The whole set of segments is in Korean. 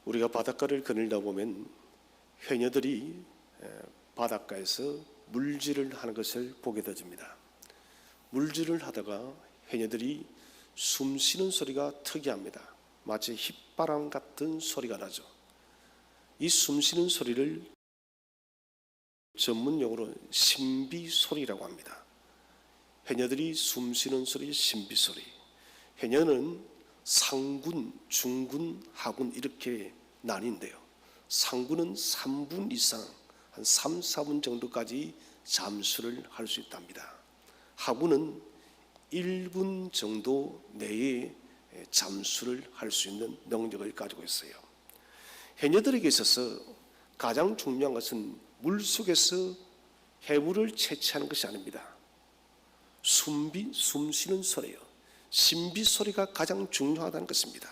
우리가 바닷가를 거닐다 보면 해녀들이 바닷가에서 물질을 하는 것을 보게 되집니다. 물질을 하다가 해녀들이 숨 쉬는 소리가 특이합니다. 마치 휘바람 같은 소리가 나죠. 이 숨 쉬는 소리를 전문용어로 신비소리라고 합니다. 해녀들이 숨 쉬는 소리, 신비소리. 해녀는 상군, 중군, 하군 이렇게 나뉜대요. 상군은 3분 이상, 한 3, 4분 정도까지 잠수를 할 수 있답니다. 하군은 1분 정도 내에 잠수를 할 수 있는 능력을 가지고 있어요. 해녀들에게 있어서 가장 중요한 것은 물속에서 해물을 채취하는 것이 아닙니다. 숨 쉬는 소리예요. 신비소리가 가장 중요하다는 것입니다.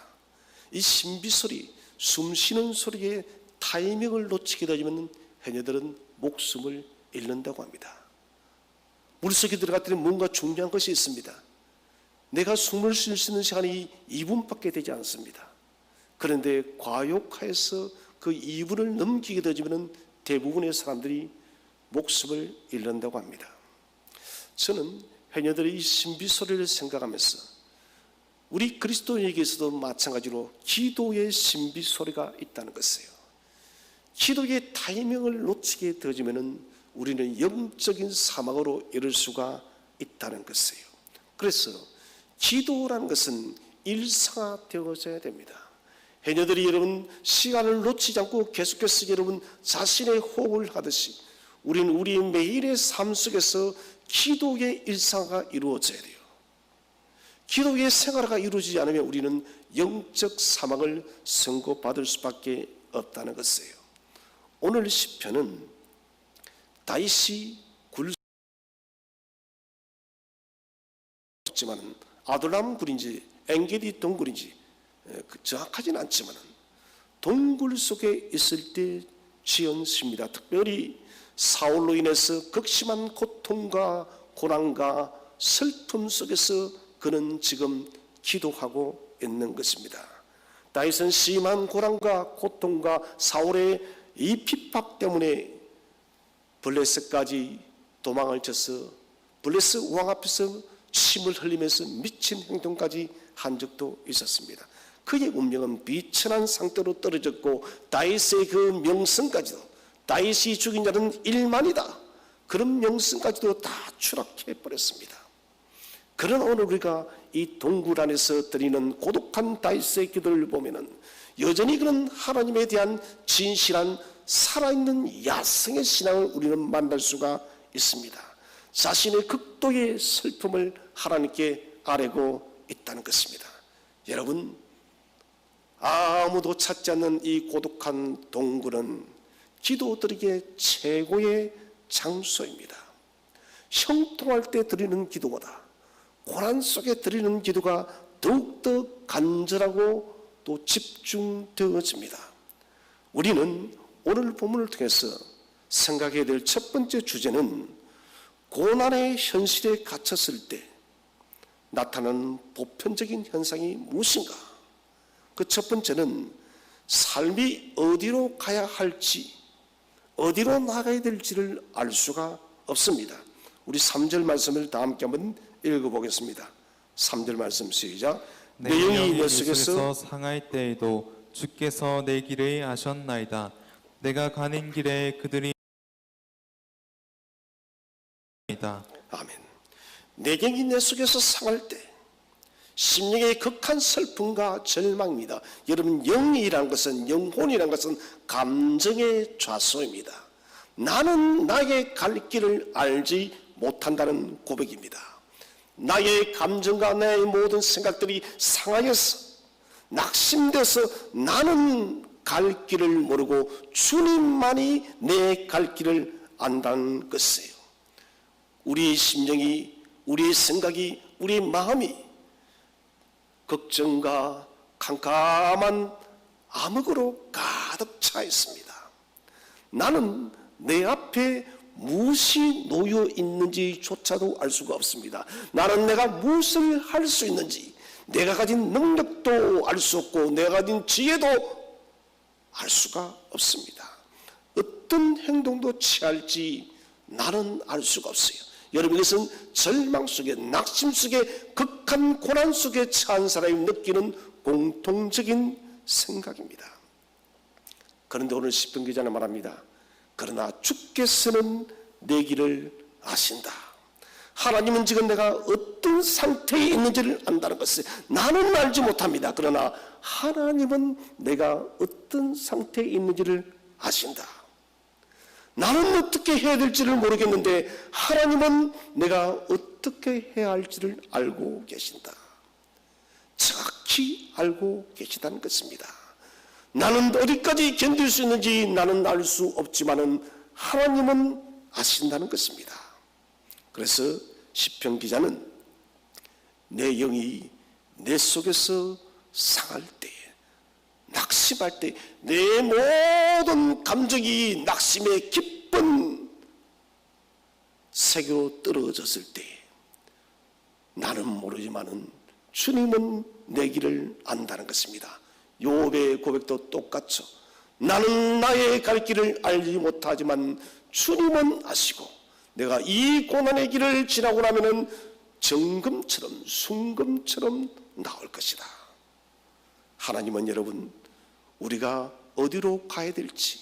이 신비소리, 숨 쉬는 소리에 타이밍을 놓치게 되면 해녀들은 목숨을 잃는다고 합니다. 물속에 들어갈 때는 뭔가 중요한 것이 있습니다. 내가 숨을 쉴 수 있는 시간이 2분밖에 되지 않습니다. 그런데 과욕하여서 그 2분을 넘기게 되면 대부분의 사람들이 목숨을 잃는다고 합니다. 저는 해녀들의 이 신비소리를 생각하면서 우리 그리스도인에게서도 마찬가지로 기도의 신비소리가 있다는 것이에요. 기도의 타이밍을 놓치게 되어지면 우리는 영적인 사망으로 이를 수가 있다는 것이에요. 그래서 기도라는 것은 일상화되어져야 됩니다. 해녀들이 여러분 시간을 놓치지 않고 계속해서 여러분 자신의 호흡을 하듯이 우리는 우리 매일의 삶 속에서 기도의 일상화가 이루어져야 돼요. 기도의 생활화가 이루어지지 않으면 우리는 영적 사망을 선고받을 수밖에 없다는 것이에요. 오늘 시편은 다윗이 굴지만 아둘람 굴인지 엔게디 동굴인지 정확하지는 않지만 동굴 속에 있을 때 지은 시입니다. 특별히 사울로 인해서 극심한 고통과 고난과 슬픔 속에서 그는 지금 기도하고 있는 것입니다. 다윗은 심한 고난과 고통과 사울의 이 핍박 때문에 블레셋까지 도망을 쳐서 블레셋 왕 앞에서 침을 흘리면서 미친 행동까지 한 적도 있었습니다. 그의 운명은 비천한 상태로 떨어졌고 다윗의 그 명성까지도 다윗이 죽인 자는 1만이다. 그런 명성까지도 다 추락해버렸습니다. 그러나 오늘 우리가 이 동굴 안에서 드리는 고독한 다윗의 기도를 보면은 여전히 그런 하나님에 대한 진실한 살아있는 야성의 신앙을 우리는 만날 수가 있습니다. 자신의 극도의 슬픔을 하나님께 아뢰고 있다는 것입니다. 여러분, 아무도 찾지 않는 이 고독한 동굴은 기도드리기에 최고의 장소입니다. 형통할 때 드리는 기도보다 고난 속에 드리는 기도가 더욱더 간절하고 또 집중되어집니다. 우리는 오늘 본문을 통해서 생각해야 될 첫 번째 주제는 고난의 현실에 갇혔을 때 나타나는 보편적인 현상이 무엇인가? 그 첫 번째는 삶이 어디로 가야 할지, 어디로 나가야 될지를 알 수가 없습니다. 우리 3절 말씀을 다 함께 한번 읽어보겠습니다. 3절 말씀 시작. 내 내 영이 영이 내 내 속에서 속에서 상할 때에도 주께서 내 길을 아셨나이다. 내가 가는 길에 그들이 아멘. 내 영이 내 속에서 상할 때 심령의 극한 슬픔과 절망입니다. 여러분, 영이라는 것은, 영혼이라는 것은 감정의 좌소입니다. 나는 나의 갈 길을 알지 못한다는 고백입니다. 나의 감정과 나의 모든 생각들이 상하여서 낙심돼서 나는 갈 길을 모르고 주님만이 내 갈 길을 안다는 것이에요. 우리의 심령이, 우리의 생각이, 우리의 마음이 걱정과 캄캄한 암흑으로 가득 차 있습니다. 나는 내 앞에 무엇이 놓여 있는지조차도 알 수가 없습니다. 나는 내가 무엇을 할 수 있는지, 내가 가진 능력도 알 수 없고 내가 가진 지혜도 알 수가 없습니다. 어떤 행동도 취할지 나는 알 수가 없어요. 여러분, 이것은 절망 속에, 낙심 속에, 극한 고난 속에 처한 사람이 느끼는 공통적인 생각입니다. 그런데 오늘 시편 기자는 말합니다. 그러나 주께서는 내 길을 아신다. 하나님은 지금 내가 어떤 상태에 있는지를 안다는 것을 나는 알지 못합니다. 그러나 하나님은 내가 어떤 상태에 있는지를 아신다. 나는 어떻게 해야 될지를 모르겠는데 하나님은 내가 어떻게 해야 할지를 알고 계신다. 정확히 알고 계시다는 것입니다. 나는 어디까지 견딜 수 있는지 나는 알 수 없지만은 하나님은 아신다는 것입니다. 그래서 시편 기자는 내 영이 내 속에서 상할 때, 낙심할 때, 내 모든 감정이 낙심의 깊은 세계로 떨어졌을 때 나는 모르지만은 주님은 내 길을 안다는 것입니다. 욥의 고백도 똑같죠. 나는 나의 갈 길을 알지 못하지만 주님은 아시고 내가 이 고난의 길을 지나고 나면은 정금처럼 순금처럼 나올 것이다. 하나님은 여러분, 우리가 어디로 가야 될지,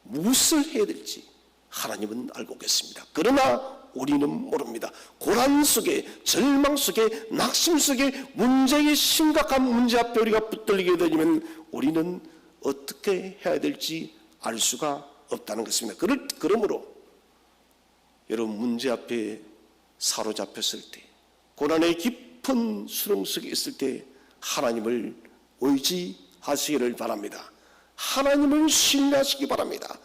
무엇을 해야 될지 하나님은 알고 계십니다. 그러나 우리는 모릅니다. 고난 속에, 절망 속에, 낙심 속에, 문제의 심각한 문제 앞에 우리가 붙들리게 되면 우리는 어떻게 해야 될지 알 수가 없다는 것입니다. 그러므로 여러분, 문제 앞에 사로잡혔을 때, 고난의 깊은 수렁 속에 있을 때 하나님을 의지하시기를 바랍니다. 하나님을 신뢰하시기 바랍니다.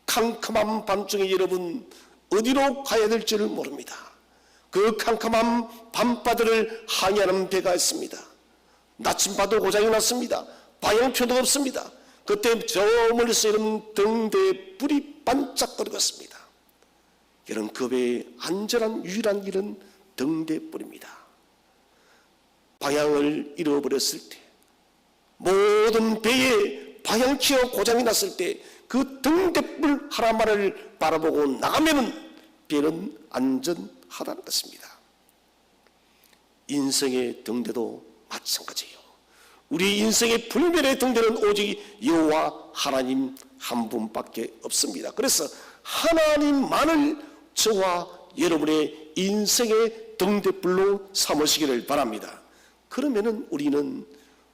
캄캄한 밤중에 여러분 어디로 가야 될지를 모릅니다. 그 캄캄한 밤바다를 항해하는 배가 있습니다. 나침반도 고장이 났습니다. 방향표도 없습니다. 그때 저 멀리서 이런 등대에 불이 반짝거리고 있습니다. 이런 그 배의 안전한 유일한 길은 등대불입니다. 방향을 잃어버렸을 때, 모든 배의 방향키가 고장이 났을 때 그 등대불 하나만을 바라보고 나가면 배는 안전하다는 것입니다. 인생의 등대도 마찬가지예요. 우리 인생의 불멸의 등대는 오직 여호와 하나님 한 분밖에 없습니다. 그래서 하나님만을 저와 여러분의 인생의 등대불로 삼으시기를 바랍니다. 그러면은 우리는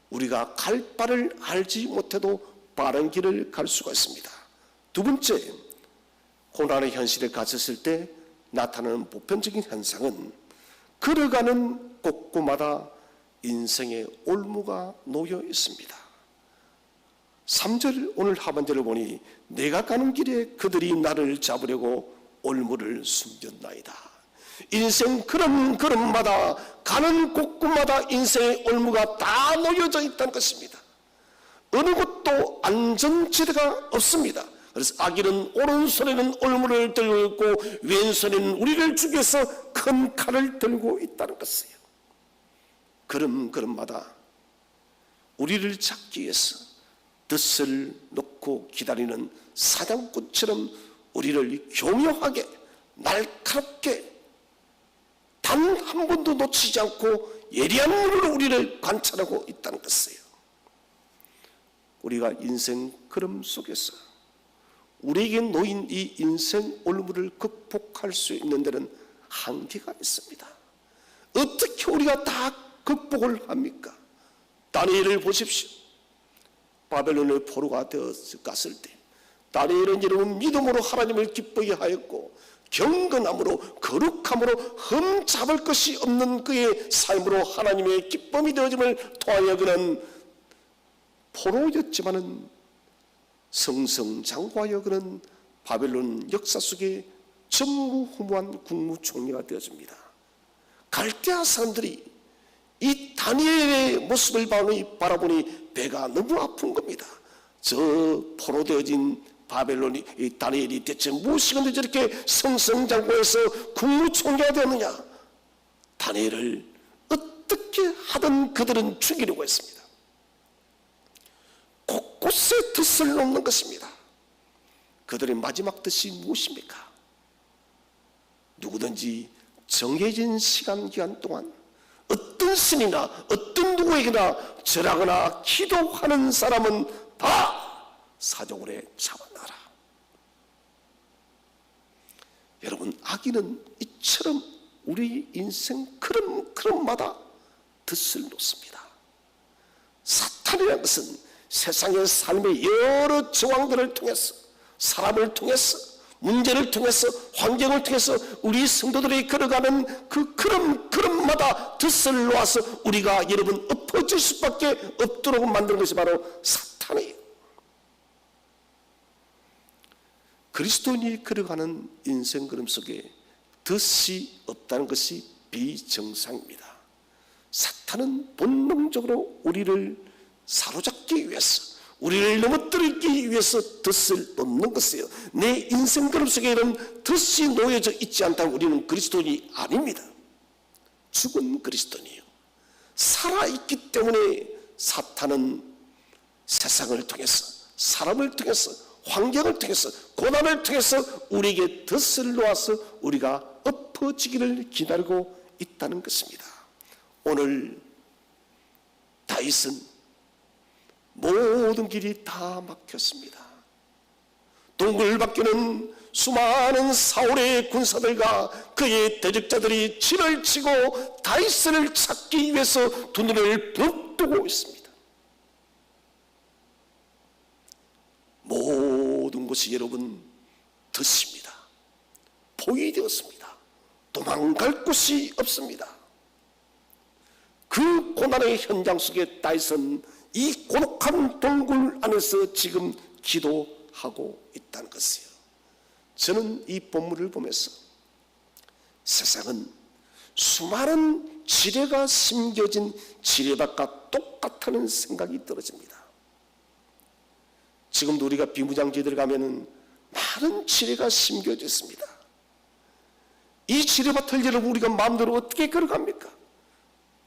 우리가 갈 바를 알지 못해도 빠른 길을 갈 수가 있습니다. 두 번째, 고난의 현실에 갇혔을 때 나타나는 보편적인 현상은 걸어가는 곳곳마다 인생의 올무가 놓여 있습니다. 3절 오늘 하반절을 보니 내가 가는 길에 그들이 나를 잡으려고 올무를 숨겼나이다. 인생 걸음마다 가는 곳곳마다 인생의 올무가 다 놓여져 있다는 것입니다. 어느 곳도 안전지대가 없습니다. 그래서 악인은 오른손에는 올무를 들고 있고 왼손에는 우리를 죽이기 위해서 큰 칼을 들고 있다는 것이에요. 걸음마다 우리를 잡기 위해서 덫을 놓고 기다리는 사냥꾼처럼 우리를 교묘하게 날카롭게 단 한 번도 놓치지 않고 예리한 눈으로 우리를 관찰하고 있다는 것이에요. 우리가 인생 걸음 속에서 우리에게 놓인 이 인생 올무를 극복할 수 있는 데는 한계가 있습니다. 어떻게 우리가 다 극복을 합니까? 다니엘을 보십시오. 바벨론의 포로가 되었을 때 다니엘은 여러분 믿음으로 하나님을 기쁘게 하였고 경건함으로 거룩함으로 흠잡을 것이 없는 그의 삶으로 하나님의 기쁨이 되어짐을 통하여 그는 포로였지만은 성성장구하여 그는 바벨론 역사 속에 전무후무한 국무총리가 되어집니다. 갈대아 사람들이 이 다니엘의 모습을 바라보니 배가 너무 아픈 겁니다. 저 포로되어진 바벨론이 이 다니엘이 대체 무엇이건데 저렇게 성성장구해서 국무총리가 되었느냐. 다니엘을 어떻게 하든 그들은 죽이려고 했습니다. 곳곳에 덫을 놓는 것입니다. 그들의 마지막 뜻이 무엇입니까? 누구든지 정해진 시간 기간 동안 어떤 신이나 어떤 누구에게나 절하거나 기도하는 사람은 다 사족을에 잡아놔라. 여러분, 악인은 이처럼 우리 인생 걸음걸음마다 덫을 놓습니다. 사탄이라는 것은 세상의 삶의 여러 정황들을 통해서, 사람을 통해서, 문제를 통해서, 환경을 통해서 우리 성도들이 걸어가는 그 걸음걸음마다 덫을 놓아서 우리가 여러분 엎어질 수밖에 없도록 만드는 것이 바로 사탄이에요. 그리스도인이 걸어가는 인생 걸음 속에 덫이 없다는 것이 비정상입니다. 사탄은 본능적으로 우리를 사로잡기 위해서, 우리를 넘어뜨리기 위해서 덫을 놓는 것이에요. 내 인생 걸음 속에 이런 덫이 놓여져 있지 않다면 우리는 그리스도인이 아닙니다. 죽은 그리스도인이에요. 살아있기 때문에 사탄은 세상을 통해서, 사람을 통해서, 환경을 통해서, 고난을 통해서 우리에게 덫을 놓아서 우리가 엎어지기를 기다리고 있다는 것입니다. 오늘 다윗은 모든 길이 다 막혔습니다. 동굴 밖에는 수많은 사울의 군사들과 그의 대적자들이 진을 치고 다윗을 찾기 위해서 두 눈을 부릅뜨고 있습니다. 모든 것이 여러분 덫입니다. 포위되었습니다. 도망갈 곳이 없습니다. 그 고난의 현장 속에 다윗은 이 고독한 동굴 안에서 지금 기도하고 있다는 것이에요. 저는 이 본문을 보면서 세상은 수많은 지뢰가 심겨진 지뢰밭과 똑같다는 생각이 떨어집니다. 지금도 우리가 비무장지에 들어가면 많은 지뢰가 심겨져 있습니다. 이 지뢰밭을 여러분 우리가 마음대로 어떻게 걸어갑니까?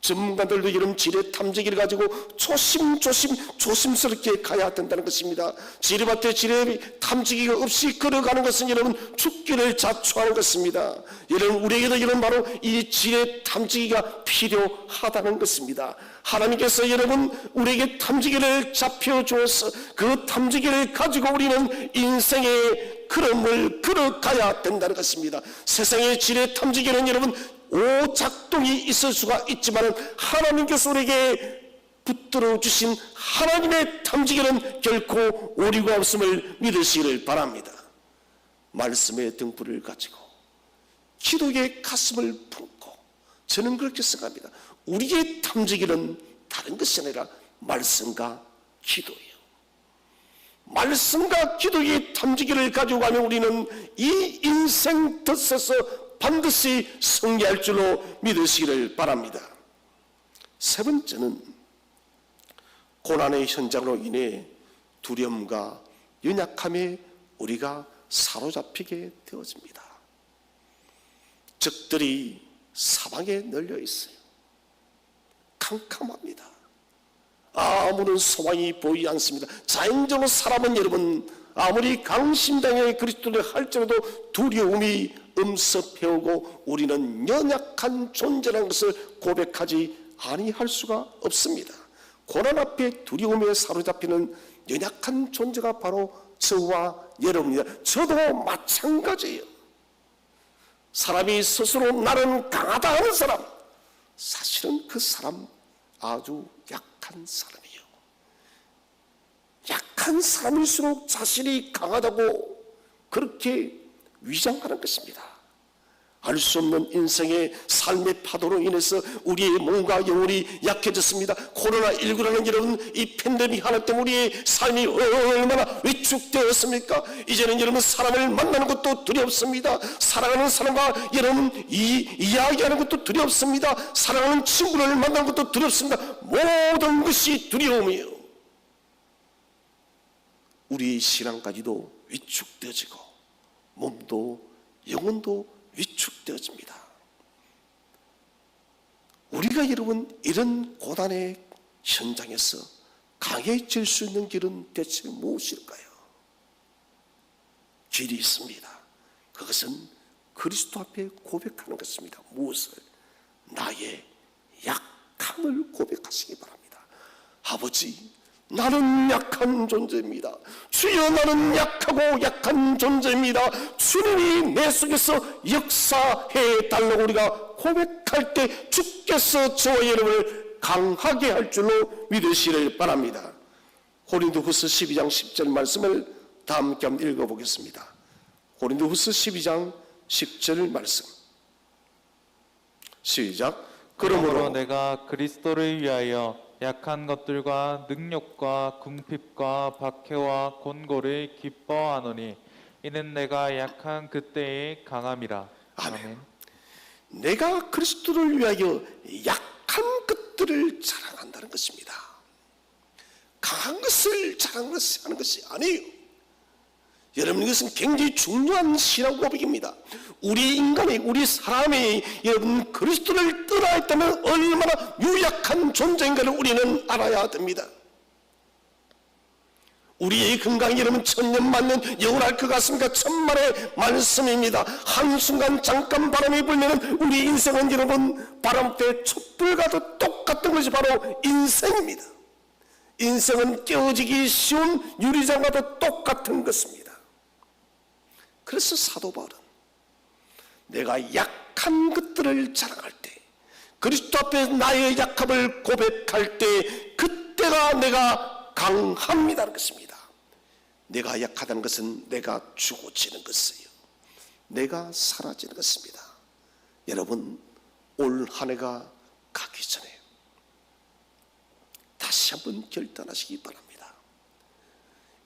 전문가들도 이런 지뢰 탐지기를 가지고 조심스럽게 가야 된다는 것입니다. 지뢰밭에 지뢰 탐지기가 없이 걸어가는 것은 여러분 죽기를 자초하는 것입니다. 여러분 우리에게도 이런 바로 이 지뢰 탐지기가 필요하다는 것입니다. 하나님께서 여러분 우리에게 탐지기를 잡혀 주어서 그 탐지기를 가지고 우리는 인생의 걸음을 걸어가야 된다는 것입니다. 세상의 지뢰 탐지기는 여러분 오작동이 있을 수가 있지만 하나님께서 우리에게 붙들어 주신 하나님의 탐지기는 결코 오류가 없음을 믿으시기를 바랍니다. 말씀의 등불을 가지고 기도의 가슴을 품고 저는 그렇게 생각합니다. 우리의 탐지기는 다른 것이 아니라 말씀과 기도예요. 말씀과 기도의 탐지기를 가지고 가면 우리는 이 인생 덫에서 반드시 승리할 줄로 믿으시기를 바랍니다. 세 번째는 고난의 현장으로 인해 두려움과 연약함에 우리가 사로잡히게 되어집니다. 적들이 사방에 널려 있어요. 캄캄합니다. 아무런 소망이 보이지 않습니다. 자연적으로 사람은 여러분 아무리 강심장의 그리스도를 할지라도 두려움이 엄습해오고 우리는 연약한 존재라는 것을 고백하지 아니할 수가 없습니다. 고난 앞에 두려움에 사로잡히는 연약한 존재가 바로 저와 여러분입니다. 저도 마찬가지예요. 사람이 스스로 나는 강하다 하는 사람, 사실은 그 사람 아주 약한 사람이에요. 약한 사람일수록 자신이 강하다고 그렇게 위장하는 것입니다. 알 수 없는 인생의 삶의 파도로 인해서 우리의 몸과 영혼이 약해졌습니다. 코로나19라는 여러분 이 팬데믹 하나 때문에 우리의 삶이 얼마나 위축되었습니까? 이제는 여러분 사람을 만나는 것도 두렵습니다. 사랑하는 사람과 여러분 이야기하는 것도 두렵습니다. 사랑하는 친구를 만나는 것도 두렵습니다. 모든 것이 두려움이에요. 우리의 신앙까지도 위축되어지고 몸도 영혼도 위축되어집니다. 우리가 여러분 이런 고난의 현장에서 강해질 수 있는 길은 대체 무엇일까요? 길이 있습니다. 그것은 그리스도 앞에 고백하는 것입니다. 무엇을? 나의 약함을 고백하시기 바랍니다. 아버지, 나는 약한 존재입니다. 주여, 나는 약하고 약한 존재입니다. 주님이 내 속에서 역사해 달라고 우리가 고백할 때 주께서 저와 여러분을 강하게 할 줄로 믿으시길 바랍니다. 고린도후서 12장 10절 말씀을 다 함께 한번 읽어보겠습니다. 고린도후서 12장 10절 말씀 시작. 그러므로 내가 그리스도를 위하여 약한 것들과 능력과 궁핍과 박해와 곤고를 기뻐하노니 이는 내가 약한 그때의 강함이라. 아멘. 내가 그리스도를 위하여 약한 것들을 자랑한다는 것입니다. 강한 것을 자랑하는 것이 아니에요. 여러분, 이것은 굉장히 중요한 신앙 고백입니다. 우리 인간이, 우리 사람이 여러분 그리스도를 떠나 있다면 얼마나 유약한 존재인가를 우리는 알아야 됩니다. 우리의 건강이 여러분 천년 만년 영원할 것 같습니까? 천만의 말씀입니다. 한순간 잠깐 바람이 불면 우리 인생은 여러분 바람때 촛불과도 똑같은 것이 바로 인생입니다. 인생은 깨어지기 쉬운 유리장과도 똑같은 것입니다. 그래서 사도 바울은 내가 약한 것들을 자랑할 때, 그리스도 앞에 나의 약함을 고백할 때 그때가 내가 강합니다는 것입니다. 내가 약하다는 것은 내가 죽어지는 것이에요. 내가 사라지는 것입니다. 여러분, 올 한 해가 가기 전에 다시 한번 결단하시기 바랍니다.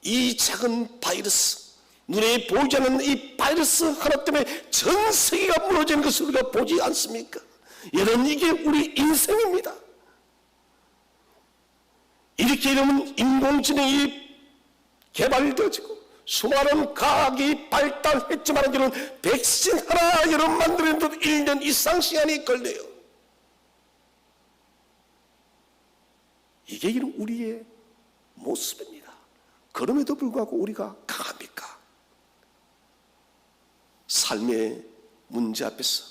이 작은 바이러스, 눈에 보이지 않는 이 바이러스 하나 때문에 전 세계가 무너지는 것을 우리가 보지 않습니까? 여러분, 이게 우리 인생입니다. 이렇게 이러면 인공지능이 개발되어지고 수많은 과학이 발달했지만 여러분 백신 하나 여러분 만드는데도 1년 이상 시간이 걸려요. 이게 우리의 모습입니다. 그럼에도 불구하고 우리가 강합니까? 삶의 문제 앞에서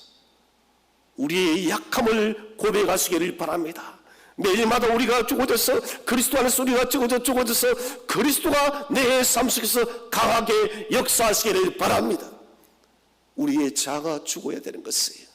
우리의 약함을 고백하시기를 바랍니다. 매일마다 우리가 죽어져서 그리스도 안에서 우리가 죽어져서 그리스도가 내 삶 속에서 강하게 역사하시기를 바랍니다. 우리의 자아가 죽어야 되는 것이에요.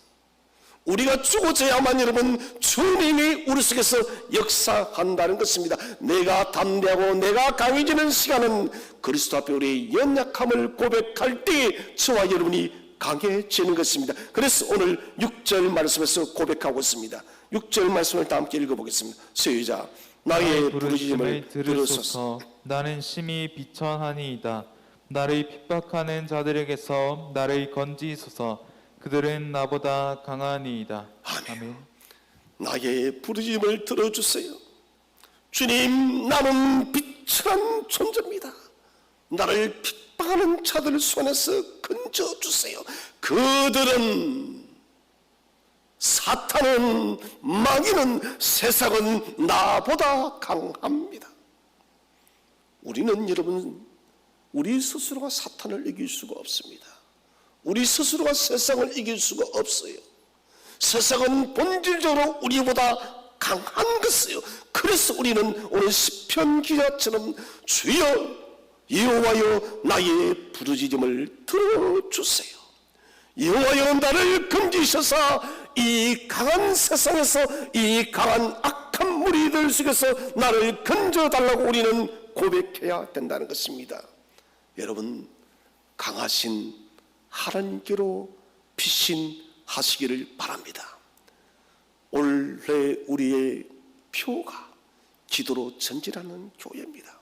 우리가 죽어져야만 여러분 주님이 우리 속에서 역사한다는 것입니다. 내가 담대하고 내가 강해지는 시간은 그리스도 앞에 우리의 연약함을 고백할 때 저와 여러분이 강해지는 것입니다. 그래서 오늘 6절 말씀에서 고백하고 있습니다. 6절 말씀을 다 함께 읽어보겠습니다. 시작. 나의 부르짖음을 들으소서. 나는 심히 비천하니이다. 나를 핍박하는 자들에게서 나를 건지소서. 그들은 나보다 강하니이다. 아멘. 나의 부르짖음을 들어주세요. 주님, 나는 비천한 존재입니다. 나를 핍박하는 자들 손에서 건져주세요. 그들은, 사탄은, 마귀는, 세상은 나보다 강합니다. 우리는 여러분 우리 스스로가 사탄을 이길 수가 없습니다. 우리 스스로가 세상을 이길 수가 없어요. 세상은 본질적으로 우리보다 강한 것이에요. 그래서 우리는 오늘 시편 기자처럼 주여 여호와여 나의 부르짖음을 들어주세요. 여호와여 나를 건지셔서 이 강한 세상에서 이 강한 악한 무리들 속에서 나를 건져달라고 우리는 고백해야 된다는 것입니다. 여러분, 강하신 하나님께로 피신하시기를 바랍니다. 올해 우리의 표가 기도로 전진하는 교회입니다.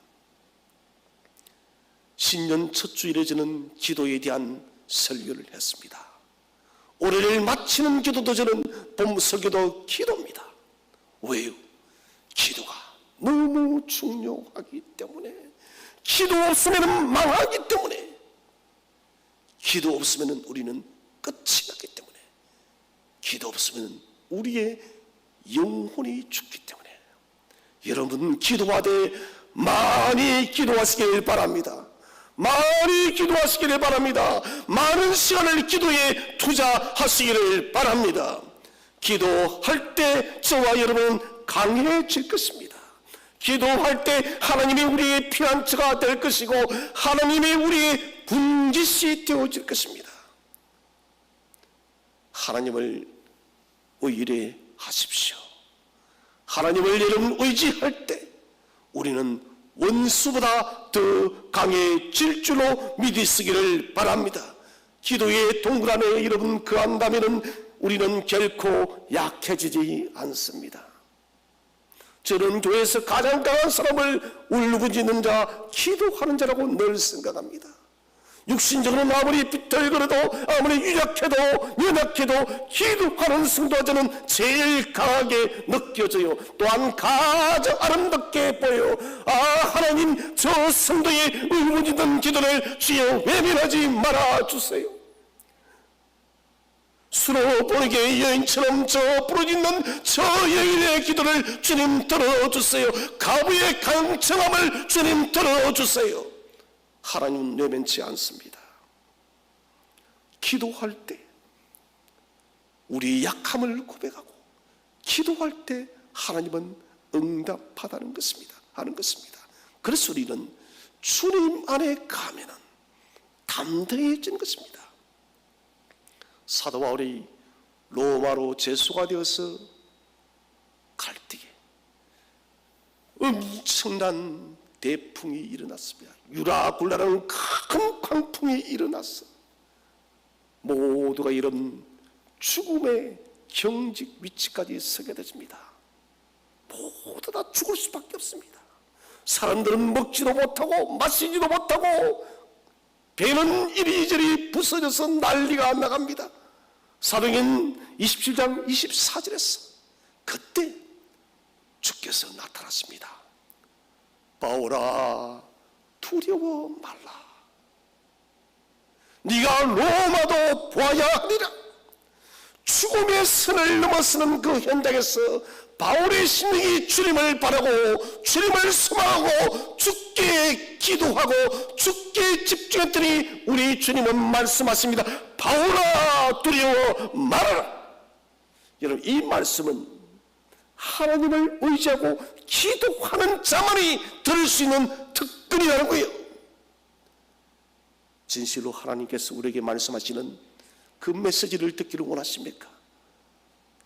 신년 첫 주일에 저는 기도에 대한 설교를 했습니다. 올해를 마치는 기도도 저는 봄 설교도 기도입니다. 왜요? 기도가 너무 중요하기 때문에, 기도 없으면 망하기 때문에, 기도 없으면 우리는 끝이 나기 때문에, 기도 없으면 우리의 영혼이 죽기 때문에, 여러분 기도하되 많이 기도하시길 바랍니다. 많이 기도하시기를 바랍니다. 많은 시간을 기도에 투자하시기를 바랍니다. 기도할 때 저와 여러분은 강해질 것입니다. 기도할 때 하나님이 우리의 피난처가 될 것이고 하나님이 우리의 군깃이 되어질 것입니다. 하나님을 의뢰하십시오. 하나님을 여러분 의지할 때 우리는 원수보다 더 강해질 줄로 믿으시기를 바랍니다. 기도의 동굴 안에 여러분 거한다면 우리는 결코 약해지지 않습니다. 저는 교회에서 가장 강한 사람을 울부짖는 자, 기도하는 자라고 늘 생각합니다. 육신적으로는 아무리 비틀거려도 아무리 유약해도 연약해도 기도하는 성도가 저는 제일 강하게 느껴져요. 또한 가장 아름답게 보여요. 아, 하나님, 저 성도의 울부짖는 기도를 주여 외면하지 말아주세요. 수로 보내게 여인처럼 저 부르짖는 저 여인의 기도를 주님 들어주세요. 가부의 강청함을 주님 들어주세요. 하나님은 외면치 않습니다. 기도할 때 우리의 약함을 고백하고 기도할 때 하나님은 응답하다는 것입니다. 하는 것입니다. 그래서 우리는 주님 안에 가면은 담대해지는 것입니다. 사도 바울이 로마로 제수가 되어서 갈 때에 엄청난 대풍이 일어났습니다. 유라굴라라는 큰 광풍이 일어났어. 모두가 이런 죽음의 경직 위치까지 서게 되십니다. 모두 다 죽을 수밖에 없습니다. 사람들은 먹지도 못하고 마시지도 못하고 배는 이리저리 부서져서 난리가 나갑니다. 사도행전 27장 24절에서 그때 주께서 나타났습니다. 바울아, 두려워 말라. 네가 로마도 보아야 하리라. 죽음의 선을 넘어서는 그 현장에서 바울의 심령이 주님을 바라고 주님을 소망하고 주께 기도하고 주께 집중했더니 우리 주님은 말씀하십니다. 바울아, 두려워 말아라. 여러분, 이 말씀은 하나님을 의지하고 기도하는 자만이 들을 수 있는 특권이라는 거예요. 진실로 하나님께서 우리에게 말씀하시는 그 메시지를 듣기를 원하십니까?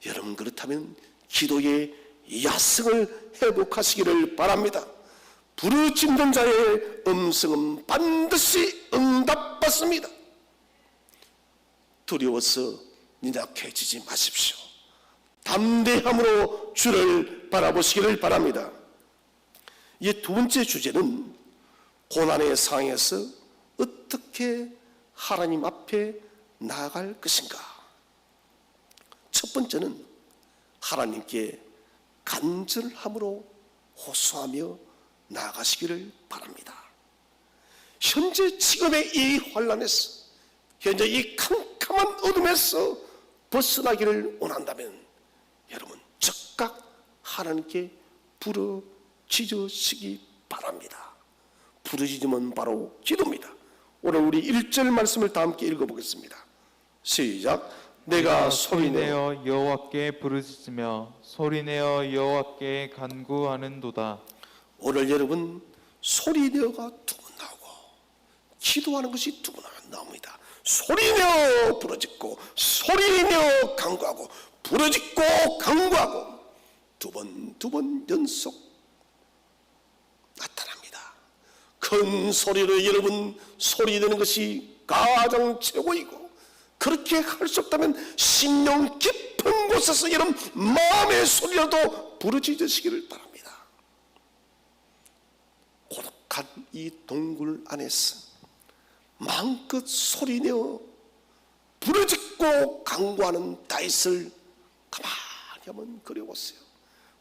여러분, 그렇다면 기도의 야성을 회복하시기를 바랍니다. 부르짖는 자의 음성은 반드시 응답받습니다. 두려워서 연약해지지 마십시오. 담대함으로 주를 바라보시기를 바랍니다. 이 두 번째 주제는 고난의 상황에서 어떻게 하나님 앞에 나아갈 것인가. 첫 번째는 하나님께 간절함으로 호소하며 나아가시기를 바랍니다. 현재 지금의 이 환난에서, 현재 이 캄캄한 어둠에서 벗어나기를 원한다면 여러분 즉각 하나님께 부르짖으시기 바랍니다. 부르짖으면 바로 기도입니다. 오늘 우리 1절 말씀을 다 함께 읽어보겠습니다. 시작. 내가 소리내어 여호와께 부르짖으며 소리내어 여호와께 간구하는도다. 오늘 여러분 소리내어가 두 번 나오고 기도하는 것이 두 번 나옵니다. 소리내어 부르짖고 소리내어 간구하고 부르짖고 간구하고 두 번 연속 나타납니다. 큰 소리로 여러분 소리내는 것이 가장 최고이고, 그렇게 할 수 없다면 심령 깊은 곳에서 여러분 마음의 소리라도 부르짖으시기를 바랍니다. 고독한 이 동굴 안에서 마음껏 소리내어 부르짖고 간구하는 다윗을 가만히 한번 그려보세요.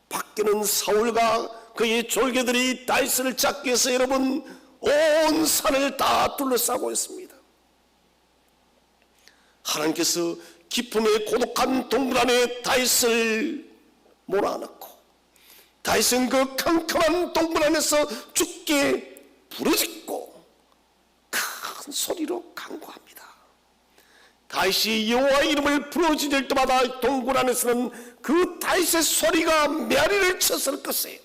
밖에는 사울과 그의 졸개들이 다윗을 잡기 위해서 여러분 온 산을 다 둘러싸고 있습니다. 하나님께서 기쁨의 고독한 동굴 안에 다윗을 몰아넣고 다윗은 그 캄캄한 동굴 안에서 주께 부르짖고 큰 소리로 간구합니다. 다윗이 여호와의 이름을 부르짖을 때마다 동굴 안에서는 그 다윗의 소리가 메아리를 쳤을 것이에요.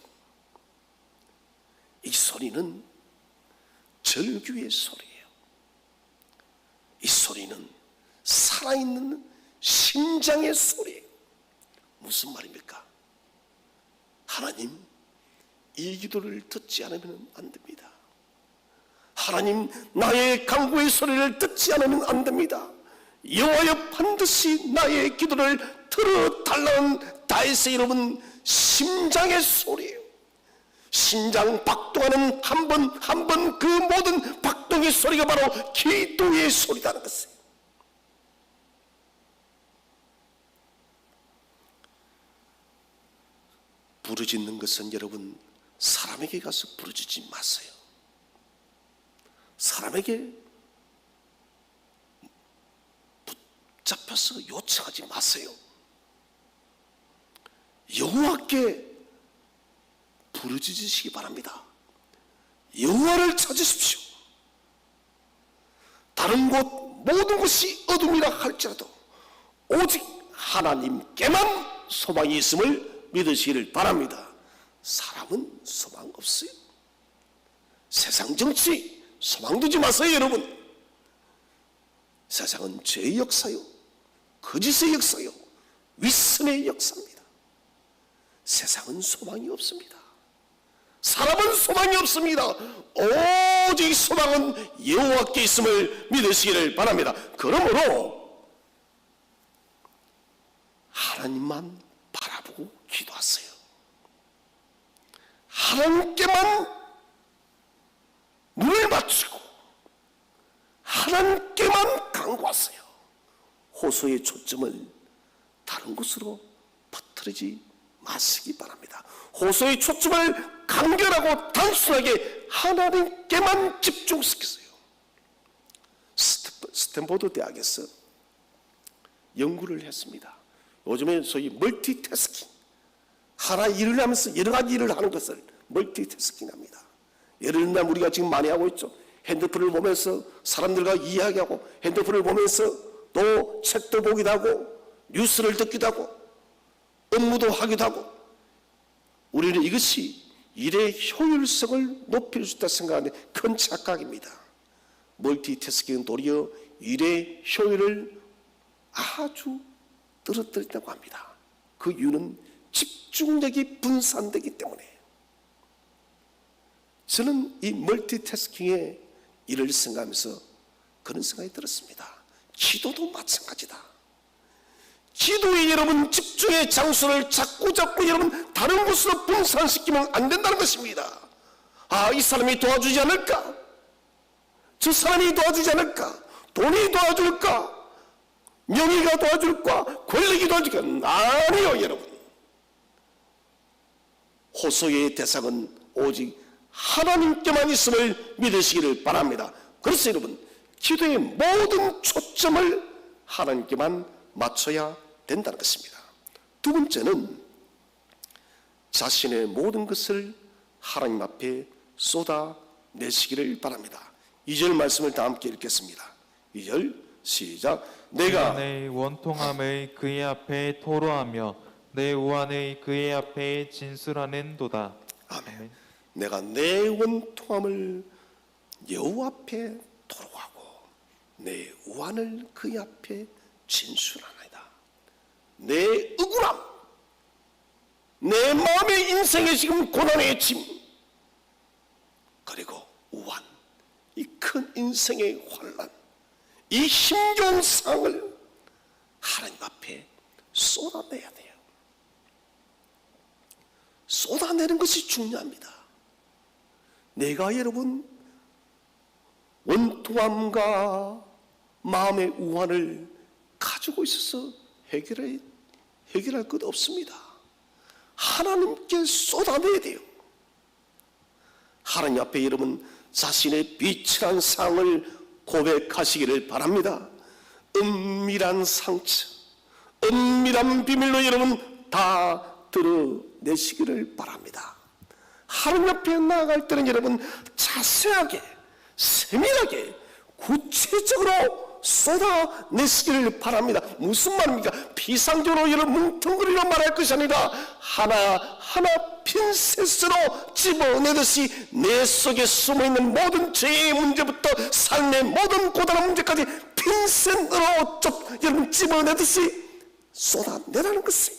이 소리는 절규의 소리예요. 이 소리는 살아있는 심장의 소리예요. 무슨 말입니까? 하나님, 이 기도를 듣지 않으면 안 됩니다. 하나님, 나의 간구의 소리를 듣지 않으면 안 됩니다. 여호와여, 반드시 나의 기도를 들어달라는 다윗의 이름은 심장의 소리예요. 심장 박동하는 한 번 그 모든 박동의 소리가 바로 기도의 소리라는 것이에요. 부르짖는 것은 여러분, 사람에게 가서 부르짖지 마세요. 사람에게 붙잡혀서 요청하지 마세요. 여호와께 부르짖으시기 바랍니다. 여호와를 찾으십시오. 다른 곳 모든 것이 어둠이라 할지라도 오직 하나님께만 소망이 있음을 믿으시기를 바랍니다. 사람은 소망 없어요. 세상 정치 소망 두지 마세요, 여러분. 세상은 죄의 역사요, 거짓의 역사요, 윗선의 역사입니다. 세상은 소망이 없습니다. 사람은 소망이 없습니다. 오직 소망은 여호와께 있음을 믿으시기를 바랍니다. 그러므로 하나님만 바라보고 기도하세요. 하나님께만 눈을 맞추고 하나님께만 간구하세요. 호소의 초점을 다른 곳으로 퍼뜨리지 마시기 바랍니다. 호소의 초점을 간결하고 단순하게 하나님께만 집중시키세요. 스탠포드 대학에서 연구를 했습니다. 요즘에 소위 멀티태스킹, 하나 일을 하면서 여러 가지 일을 하는 것을 멀티태스킹합니다. 예를 들면 우리가 지금 많이 하고 있죠. 핸드폰을 보면서 사람들과 이야기하고, 핸드폰을 보면서 또 책도 보기도 하고, 뉴스를 듣기도 하고, 업무도 하기도 하고. 우리는 이것이 일의 효율성을 높일 수 있다 생각하는데 큰 착각입니다. 멀티태스킹은 도리어 일의 효율을 아주 떨어뜨린다고 합니다. 그 이유는 집중력이 분산되기 때문에. 저는 이 멀티태스킹의 일을 생각하면서 그런 생각이 들었습니다. 기도도 마찬가지다. 기도에 여러분 집중의 장소를 자꾸 여러분 다른 곳으로 분산시키면 안 된다는 것입니다. 아, 이 사람이 도와주지 않을까? 저 사람이 도와주지 않을까? 돈이 도와줄까? 명예가 도와줄까? 권력이 도와줄까? 아니요, 여러분. 호소의 대상은 오직 하나님께만 있음을 믿으시기를 바랍니다. 그래서 여러분, 기도의 모든 초점을 하나님께만 맞춰야 된다는 것입니다. 두 번째는 자신의 모든 것을 하나님 앞에 쏟아내시기를 바랍니다. 2절 말씀을 다 함께 읽겠습니다. 2절 시작. 내가 내 원통함을 그의 앞에 토로하며 내 우환을 그의 앞에 진술하는도다. 아멘. 내가 내 원통함을 여호와 앞에 토로하고 내 우환을 그의 앞에 진술하나이다. 내 억울함, 내 마음의 인생의 지금 고난의 짐, 그리고 우환, 이 큰 인생의 환란, 이 힘겨운 상을 하나님 앞에 쏟아내야 돼요. 쏟아내는 것이 중요합니다. 내가 여러분 원통함과 마음의 우환을 가지고 있어서 해결할 것 없습니다. 하나님께 쏟아내야 돼요. 하나님 앞에 여러분 자신의 비천한 상을 고백하시기를 바랍니다. 은밀한 상처, 은밀한 비밀로 여러분 다 드러내시기를 바랍니다. 하나님 앞에 나아갈 때는 여러분 자세하게, 세밀하게, 구체적으로 쏟아내시기를 바랍니다. 무슨 말입니까? 피상적으로 여러분 뭉텅그리로 말할 것이 아니라 하나하나 핀셋으로 집어내듯이 내 속에 숨어있는 모든 죄의 문제부터 삶의 모든 고단한 문제까지 핀셋으로 여러분 집어내듯이 쏟아내라는 것을,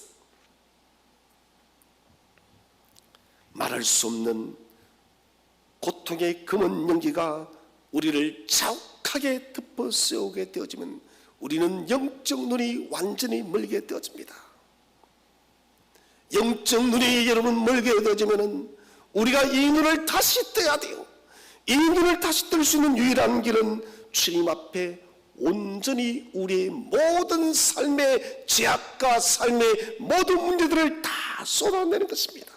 말할 수 없는 고통의 금은 연기가 우리를 자욱하게 덮어 세우게 되어지면 우리는 영적 눈이 완전히 멀게 되어집니다. 영적 눈이 여러분 멀게 되어지면 우리가 이 눈을 다시 떠야 돼요. 이 눈을 다시 뜰 수 있는 유일한 길은 주님 앞에 온전히 우리의 모든 삶의 죄악과 삶의 모든 문제들을 다 쏟아내는 것입니다.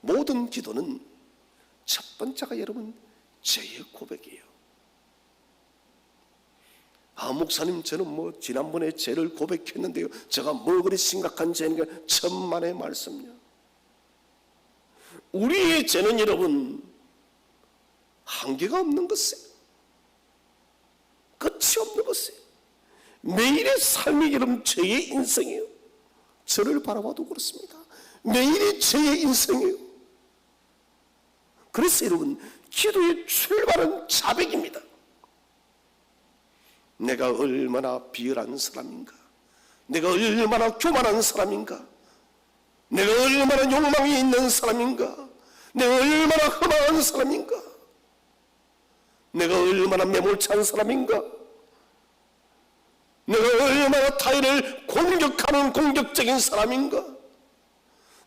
모든 기도는 첫 번째가 여러분 죄의 고백이에요. 목사님 저는 지난번에 죄를 고백했는데요, 제가 그리 심각한 죄인가? 천만의 말씀요. 우리의 죄는 여러분 한계가 없는 것이에요. 끝이 없는 것이에요. 매일의 삶이 여러분 죄의 인생이에요. 저를 바라봐도 그렇습니다. 매일이 죄의 인생이에요. 그래서 여러분 기도의 출발은 자백입니다. 내가 얼마나 비열한 사람인가, 내가 얼마나 교만한 사람인가, 내가 얼마나 욕망이 있는 사람인가, 내가 얼마나 험한 사람인가, 내가 얼마나 매몰찬 사람인가, 내가 얼마나 타인을 공격하는 공격적인 사람인가,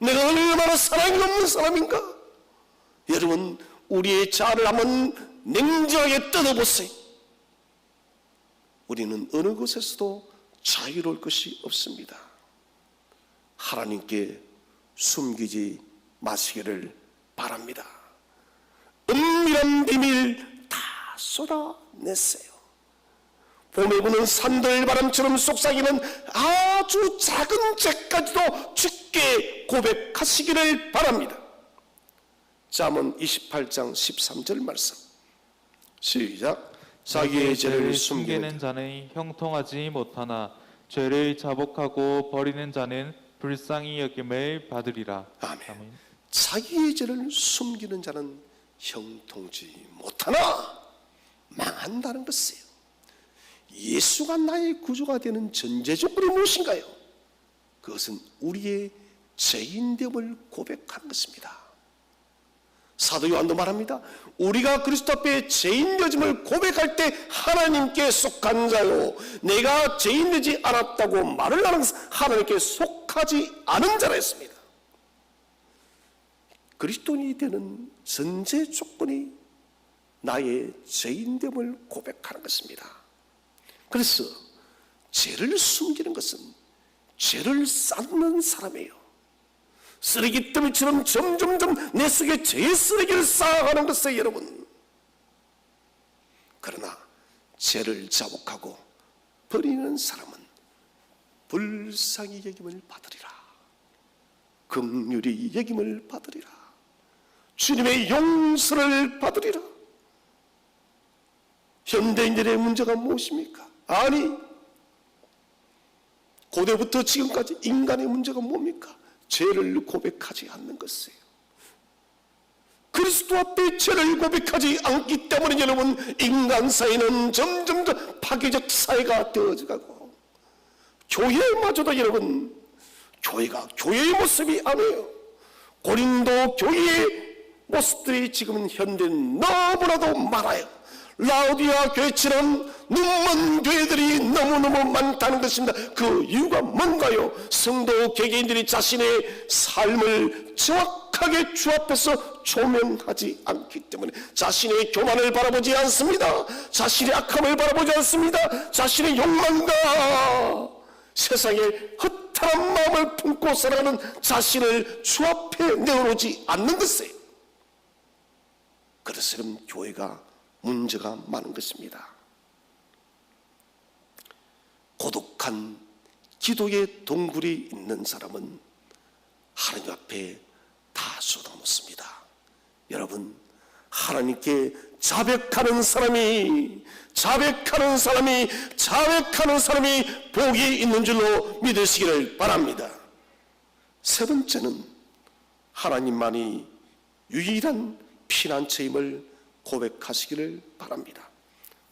내가 얼마나 사랑이 없는 사람인가. 여러분 우리의 자아를 한번 냉정하게 뜯어보세요. 우리는 어느 곳에서도 자유로울 것이 없습니다. 하나님께 숨기지 마시기를 바랍니다. 은밀한 비밀 다 쏟아내세요. 봄에 부는 산들바람처럼 속삭이는 아주 작은 죄까지도 주께 고백하시기를 바랍니다. 잠언 28장 13절 말씀 시작. 자기의 죄를 숨기는 자는 형통하지 못하나 죄를 자복하고 버리는 자는 불쌍히 여김을 받으리라. 아멘. 자기의 죄를 숨기는 자는 형통지 못하나 망한다는 것이에요. 예수가 나의 구주가 되는 전제조건이 무엇인가요? 그것은 우리의 죄인됨을 고백하는 것입니다. 사도 요한도 말합니다. 우리가 그리스도 앞에 죄인 되짐을 고백할 때 하나님께 속한 자요, 내가 죄인 되지 않았다고 말을 하는 것은 하나님께 속하지 않은 자라 했습니다. 그리스도인이 되는 전제 조건이 나의 죄인됨을 고백하는 것입니다. 그래서 죄를 숨기는 것은 죄를 쌓는 사람이에요. 쓰레기더미처럼 점점점 내 속에 죄의 쓰레기를 쌓아가는 것이에요, 여러분. 그러나 죄를 자복하고 버리는 사람은 불쌍히 여김을 받으리라. 긍휼히 여김을 받으리라. 주님의 용서를 받으리라. 현대인들의 문제가 무엇입니까? 아니, 고대부터 지금까지 인간의 문제가 뭡니까? 죄를 고백하지 않는 것이에요. 그리스도 앞에 죄를 고백하지 않기 때문에 여러분 인간 사회는 점점 더 파괴적 사회가 되어가고, 교회마저도 여러분 교회가 교회의 모습이 아니에요. 고린도 교회의 모습들이 지금은 현대는 너무나도 많아요. 라오디아 교회처럼 눈먼 교회들이 너무너무 많다는 것입니다. 그 이유가 뭔가요? 성도 개개인들이 자신의 삶을 정확하게 주 앞에서 조명하지 않기 때문에 자신의 교만을 바라보지 않습니다. 자신의 악함을 바라보지 않습니다. 자신의 욕망과 세상의 허탈한 마음을 품고 살아가는 자신을 주 앞에 내어놓지 않는 것이에요. 그래서 교회가 문제가 많은 것입니다. 고독한 기도의 동굴이 있는 사람은 하나님 앞에 다 쏟아놓습니다. 여러분, 하나님께 자백하는 사람이 복이 있는 줄로 믿으시기를 바랍니다. 세 번째는 하나님만이 유일한 피난처임을 고백하시기를 바랍니다.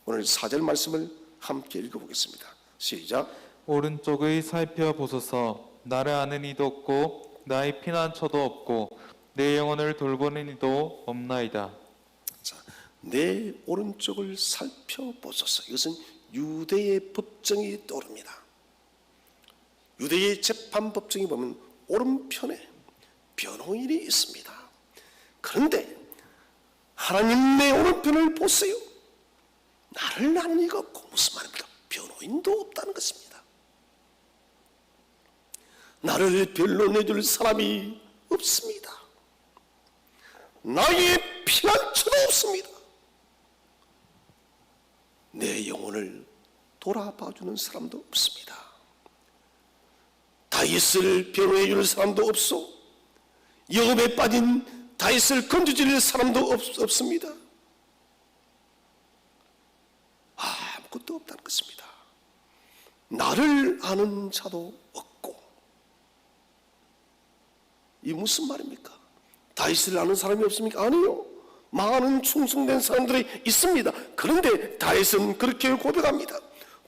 오늘 4절 말씀을 함께 읽어보겠습니다. 시작. 오른쪽의 살펴보소서. 나를 아는 이도 없고 나의 피난처도 없고 내 영혼을 돌보는 이도 없나이다. 자, 내 오른쪽을 살펴보소서. 이것은 유대의 법정이 떠오릅니다. 유대의 재판 법정에 보면 오른편에 변호인이 있습니다. 그런데 하나님 내 오른편을 보세요. 나를 아는 이가 없고, 무슨 말입니까? 변호인도 없다는 것입니다. 나를 변론해줄 사람이 없습니다. 나의 피난처도 없습니다. 내 영혼을 돌아봐주는 사람도 없습니다. 다윗을 변호해줄 사람도 없소. 영업에 빠진 다윗을 건져줄 사람도 없습니다. 아무것도 없다는 것입니다. 나를 아는 자도 없고. 이 무슨 말입니까? 다윗을 아는 사람이 없습니까? 아니요. 많은 충성된 사람들이 있습니다. 그런데 다윗은 그렇게 고백합니다.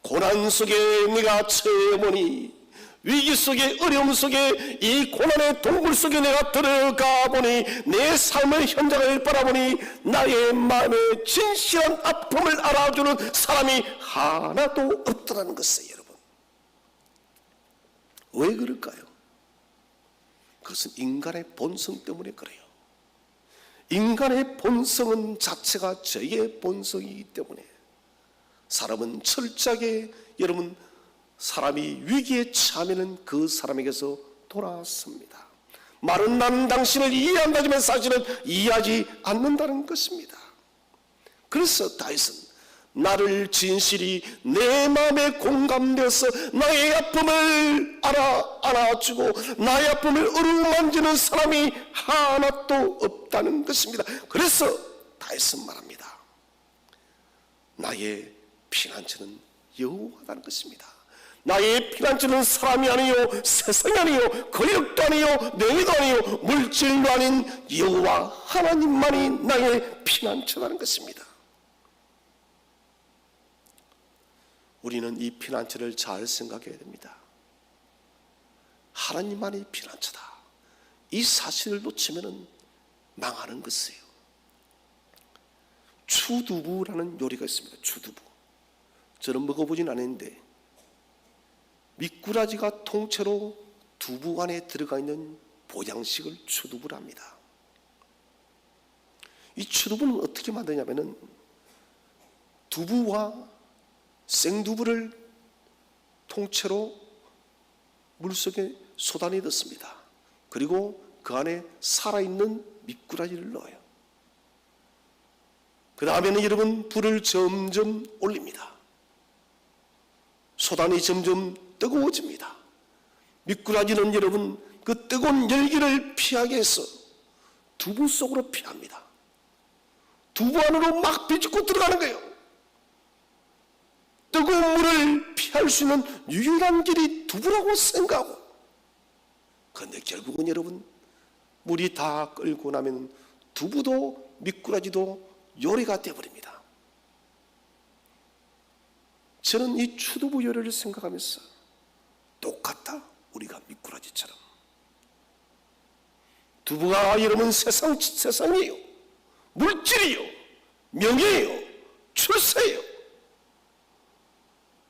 고난 속에 내가 처해보니, 위기 속에, 어려움 속에, 이 고난의 동굴 속에 내가 들어가 보니, 내 삶의 현장을 바라보니 나의 마음의 진실한 아픔을 알아주는 사람이 하나도 없더라는 것이에요. 여러분, 왜 그럴까요? 그것은 인간의 본성 때문에 그래요. 인간의 본성은 자체가 죄의 본성이기 때문에 사람은 철저하게, 여러분, 사람이 위기에 처하면 그 사람에게서 돌아섭니다. 말은 나는 당신을 이해한다지만 사실은 이해하지 않는다는 것입니다. 그래서 다윗은 나를 진실이 내 마음에 공감되어서 나의 아픔을 알아주고 나의 아픔을 어루만지는 사람이 하나도 없다는 것입니다. 그래서 다윗은 말합니다. 나의 피난처는 여호와라는 것입니다. 나의 피난처는 사람이 아니요, 세상이 아니요, 권력도 아니요, 명예도 아니요, 물질도 아닌 여호와 하나님만이 나의 피난처라는 것입니다. 우리는 이 피난처를 잘 생각해야 됩니다. 하나님만이 피난처다. 이 사실을 놓치면 망하는 것이에요. 추두부라는 요리가 있습니다. 추두부. 저는 먹어보진 않았는데 미꾸라지가 통째로 두부 안에 들어가 있는 보양식을 추두부랍니다. 이 추두부는 어떻게 만드냐면은 두부와 생두부를 통째로 물속에 쏟아내 넣습니다. 그리고 그 안에 살아있는 미꾸라지를 넣어요. 그 다음에는 여러분 불을 점점 올립니다. 솥안이 점점 뜨거워집니다. 미꾸라지는 여러분 그 뜨거운 열기를 피하게 해서 두부 속으로 피합니다. 두부 안으로 막 비집고 들어가는 거예요. 뜨거운 물을 피할 수 있는 유일한 길이 두부라고 생각하고, 그런데 결국은 여러분 물이 다 끓고 나면 두부도 미꾸라지도 요리가 되어버립니다. 저는 이 추두부 요리를 생각하면서 똑같다, 우리가 미꾸라지처럼. 두부가 여러분 세상이에요. 물질이요, 명예예요, 출세예요.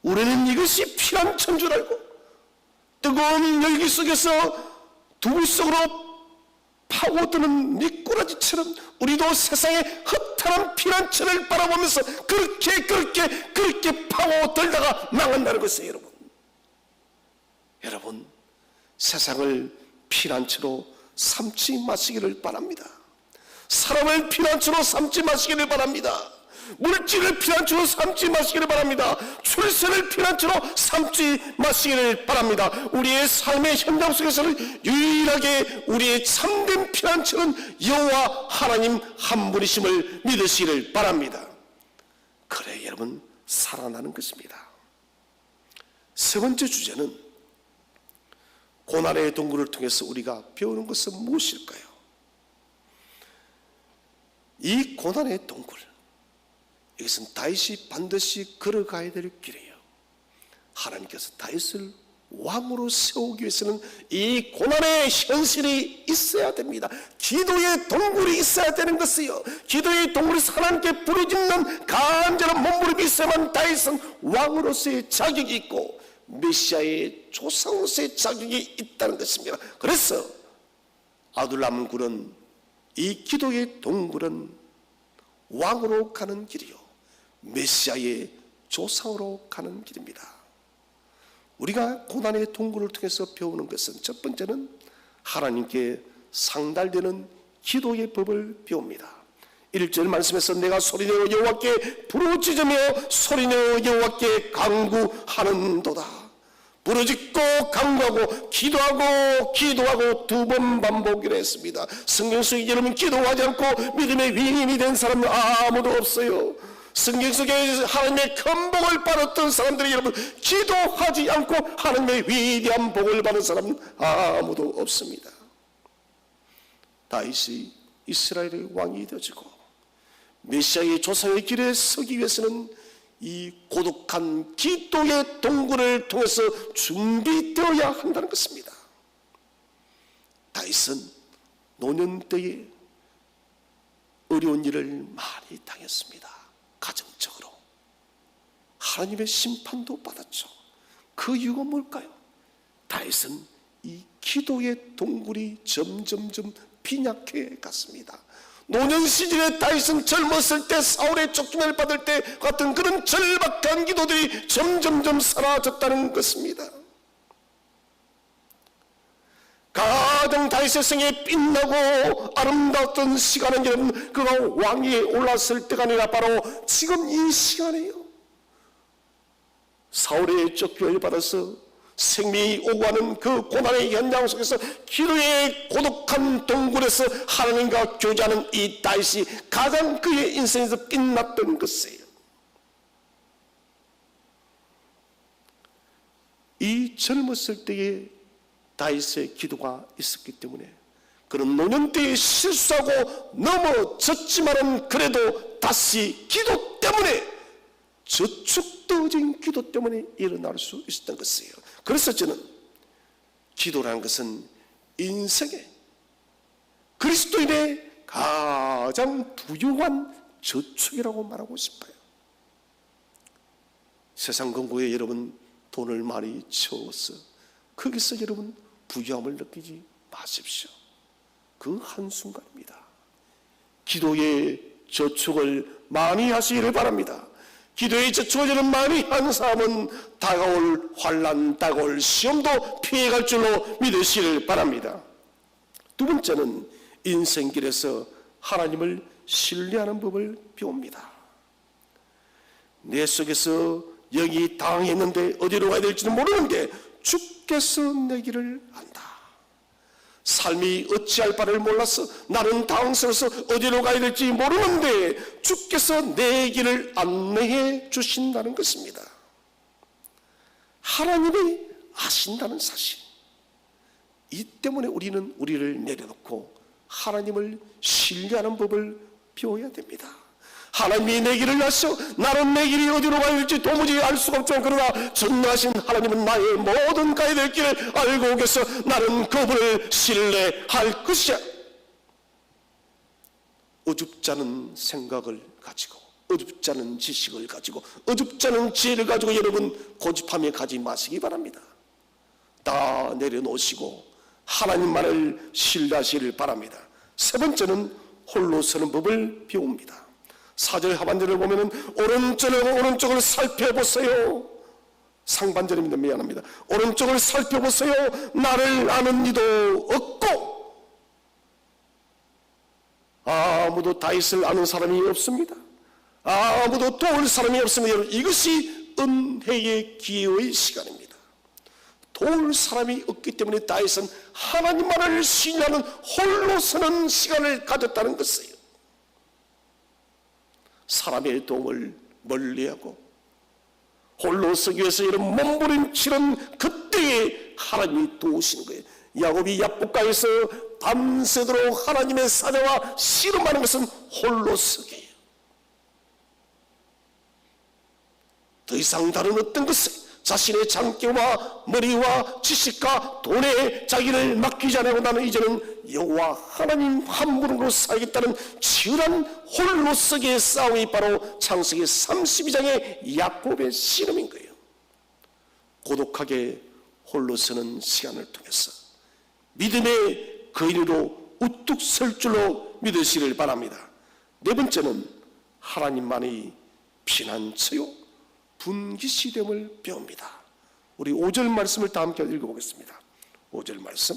우리는 이것이 피난처인 줄 알고 뜨거운 열기 속에서 두부 속으로 파고드는 미꾸라지처럼 우리도 세상의 허탈한 피난처를 바라보면서 그렇게 파고들다가 망한다는 것이에요. 여러분 세상을 피난처로 삼지 마시기를 바랍니다. 사람을 피난처로 삼지 마시기를 바랍니다. 물질을 피난처로 삼지 마시기를 바랍니다. 출세를 피난처로 삼지 마시기를 바랍니다. 우리의 삶의 현장 속에서는 유일하게 우리의 참된 피난처는 여호와 하나님 한 분이심을 믿으시기를 바랍니다. 그래 여러분, 살아나는 것입니다. 세 번째 주제는 고난의 동굴을 통해서 우리가 배우는 것은 무엇일까요? 이 고난의 동굴, 이것은 다윗이 반드시 걸어가야 될 길이에요. 하나님께서 다윗을 왕으로 세우기 위해서는 이 고난의 현실이 있어야 됩니다. 기도의 동굴이 있어야 되는 것이요, 기도의 동굴에서 하나님께 부르짖는 간절한 몸부림이 있어야만 다윗은 왕으로서의 자격이 있고 메시아의 조상으로서의 자격이 있다는 것입니다. 그래서 아둘람 굴은, 이 기도의 동굴은 왕으로 가는 길이요, 메시아의 조상으로 가는 길입니다. 우리가 고난의 동굴을 통해서 배우는 것은, 첫 번째는 하나님께 상달되는 기도의 법을 배웁니다. 1절 말씀에서 내가 소리내어 여호와께 부르짖으며 소리내어 여호와께 간구하는도다. 부르짖고 간구하고 기도하고 두 번 반복을 했습니다. 성경 속에 여러분, 기도하지 않고 믿음의 위인이 된 사람은 아무도 없어요. 성경 속에 하나님의 큰 복을 받았던 사람들이 여러분, 기도하지 않고 하나님의 위대한 복을 받은 사람은 아무도 없습니다. 다윗이 이스라엘의 왕이 되어지고 메시아의 조상의 길에 서기 위해서는 이 고독한 기도의 동굴을 통해서 준비되어야 한다는 것입니다. 다윗은 노년 때에 어려운 일을 많이 당했습니다. 가정적으로 하나님의 심판도 받았죠. 그 이유가 뭘까요? 다윗은 이 기도의 동굴이 점점점 빈약해 갔습니다. 노년 시절에 다윗은 젊었을 때 사울의 쫓김을 받을 때 같은 그런 절박한 기도들이 점점점 사라졌다는 것입니다. 가장 다윗의 생에 빛나고 아름다웠던 시간은 여러분, 그가 왕위에 올랐을 때가 아니라 바로 지금 이 시간이에요. 사울의 쫓김을 받아서 생명이 오고 가는 그 고난의 현장 속에서 기도의 고독한 동굴에서 하나님과 교제하는 이 다윗이 가장 그의 인생에서 빛났던 것이에요. 이 젊었을 때의 다윗의 기도가 있었기 때문에, 그런 노년 때에 실수하고 넘어졌지만은 그래도 다시 기도 때문에, 저축되어진 기도 때문에 일어날 수 있었던 것이에요. 그래서 저는 기도라는 것은 인생의, 그리스도인의 가장 부유한 저축이라고 말하고 싶어요. 세상 근고에 여러분 돈을 많이 채워서 거기서 여러분 부유함을 느끼지 마십시오. 그 한순간입니다. 기도의 저축을 많이 하시기를 바랍니다. 기도의 저축을 많이 한 사람은 다가올 환난, 다가올 시험도 피해갈 줄로 믿으시기를 바랍니다. 두 번째는 인생길에서 하나님을 신뢰하는 법을 배웁니다. 내 속에서 영이 당했는데 어디로 가야 될지는 모르는데 주께서 내 길을 안다. 삶이 어찌할 바를 몰라서 나는 당황스러워서 어디로 가야 될지 모르는데 주께서 내 길을 안내해 주신다는 것입니다. 하나님이 아신다는 사실, 이 때문에 우리는 우리를 내려놓고 하나님을 신뢰하는 법을 배워야 됩니다. 하나님이 내 길을 아셔 나는 내 길이 어디로 가야 될지 도무지 알 수가 없지만, 그러나 전능하신 하나님은 나의 모든 가야 될 길을 알고 계셔 나는 그분을 신뢰할 것이야. 어줍지 않은 생각을 가지고, 어줍지 않은 지식을 가지고, 어줍지 않은 지혜를 가지고 여러분 고집하며 가지 마시기 바랍니다. 다 내려놓으시고 하나님만을 신뢰하시기를 바랍니다. 세 번째는 홀로 서는 법을 배웁니다. 4절 하반절을 보면은 오른쪽을 살펴보세요. 상반절입니다. 미안합니다. 오른쪽을 살펴보세요. 나를 아는 이도 없고, 아무도 다윗을 아는 사람이 없습니다. 아무도 도울 사람이 없으면 여러분, 이것이 은혜의 기회의 시간입니다. 도울 사람이 없기 때문에 다윗은 하나님만을 신뢰하는 홀로 서는 시간을 가졌다는 것이에요. 사람의 도움을 멀리하고 홀로 서기 위해서 이런 몸부림치는 그때에 하나님이 도우시는 거예요. 야곱이 야복강에서 밤새도록 하나님의 사자와 씨름하는 것은 홀로 서기예요. 더 이상 다른 어떤 것에 자신의 장기와 머리와 지식과 돈에 자기를 맡기지 않고 나는 이제는 여호와 하나님 한 분으로 살겠다는 치열한 홀로서기의 싸움이 바로 창세기 32장의 야곱의 씨름인 거예요. 고독하게 홀로서는 시간을 통해서 믿음의 거인으로 우뚝 설 줄로 믿으시길 바랍니다. 네 번째는 하나님만이 피난처요 분기시됨을 배웁니다. 우리 5절 말씀을 다 함께 읽어보겠습니다. 5절 말씀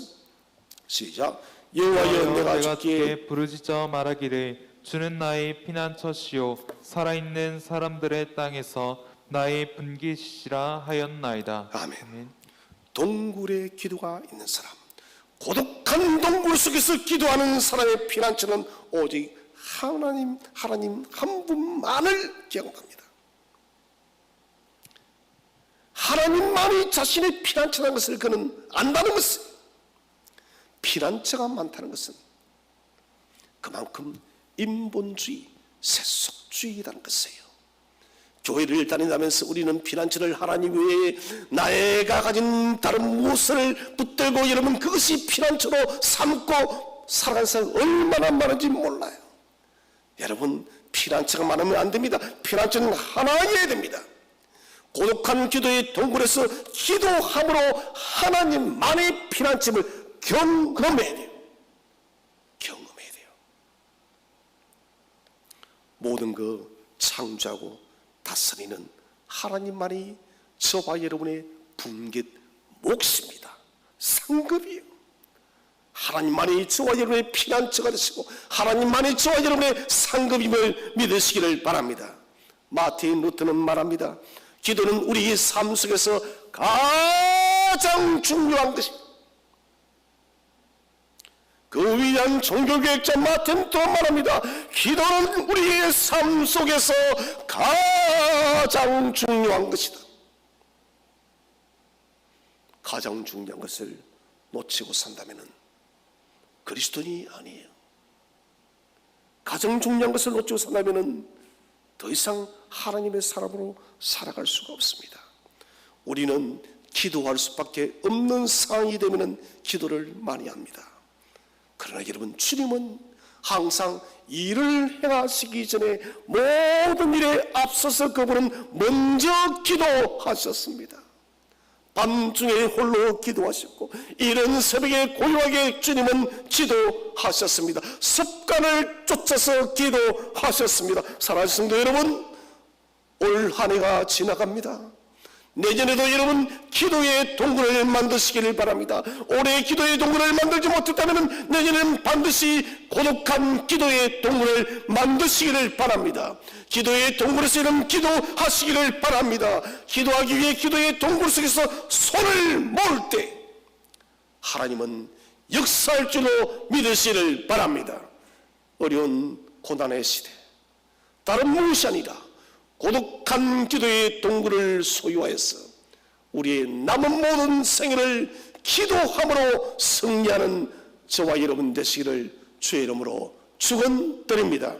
시작. 여호와여 내가 주께 부르짖어 말하기를 주는 나의 피난처시요 살아있는 사람들의 땅에서 나의 분기시라 하였나이다. 아멘. 동굴에 기도가 있는 사람, 고독한 동굴 속에서 기도하는 사람의 피난처는 오직 하나님 한 분만을 경험합니다. 하나님만이 자신의 피난처라는 것을 그는 안다는 것은, 피난처가 많다는 것은 그만큼 인본주의, 세속주의라는 것이에요. 교회를 다닌다면서 우리는 피난처를 하나님 외에 내가 가진 다른 무엇을 붙들고 여러분 그것이 피난처로 삼고 살아가는 사람 얼마나 많은지 몰라요. 여러분 피난처가 많으면 안 됩니다. 피난처는 하나여야 됩니다. 고독한 기도의 동굴에서 기도함으로 하나님만의 피난처를 경험해야 돼요. 경험해야 돼요. 모든 거 창조하고 다스리는 하나님만이 저와 여러분의 분깃 몫입니다. 상급이에요. 하나님만이 저와 여러분의 피난처가 되시고 하나님만이 저와 여러분의 상급임을 믿으시기를 바랍니다. 마틴 루터는 말합니다. 기도는 우리 삶 속에서 가장 중요한 것입니다. 그 위대한 종교개혁자 마틴 루터가 말합니다. 기도는 우리의 삶 속에서 가장 중요한 것이다. 가장 중요한 것을 놓치고 산다면 그리스도인이 아니에요. 가장 중요한 것을 놓치고 산다면 더 이상 하나님의 사람으로 살아갈 수가 없습니다. 우리는 기도할 수밖에 없는 상황이 되면 기도를 많이 합니다. 그러나 여러분 주님은 항상 일을 행하시기 전에 모든 일에 앞서서 그분은 먼저 기도하셨습니다. 밤중에 홀로 기도하셨고 이른 새벽에 고요하게 주님은 기도하셨습니다. 습관을 쫓아서 기도하셨습니다. 사랑하는 성도 여러분, 올 한 해가 지나갑니다. 내년에도 여러분 기도의 동굴을 만드시기를 바랍니다. 올해 기도의 동굴을 만들지 못했다면 내년에는 반드시 고독한 기도의 동굴을 만드시기를 바랍니다. 기도의 동굴에서 여러분 기도하시기를 바랍니다. 기도하기 위해 기도의 동굴 속에서 손을 모을 때 하나님은 역사할 줄로 믿으시기를 바랍니다. 어려운 고난의 시대, 다른 무엇이 아니라 고독한 기도의 동굴을 소유하여서 우리의 남은 모든 생애를 기도함으로 승리하는 저와 여러분 되시기를 주의 이름으로 축원드립니다.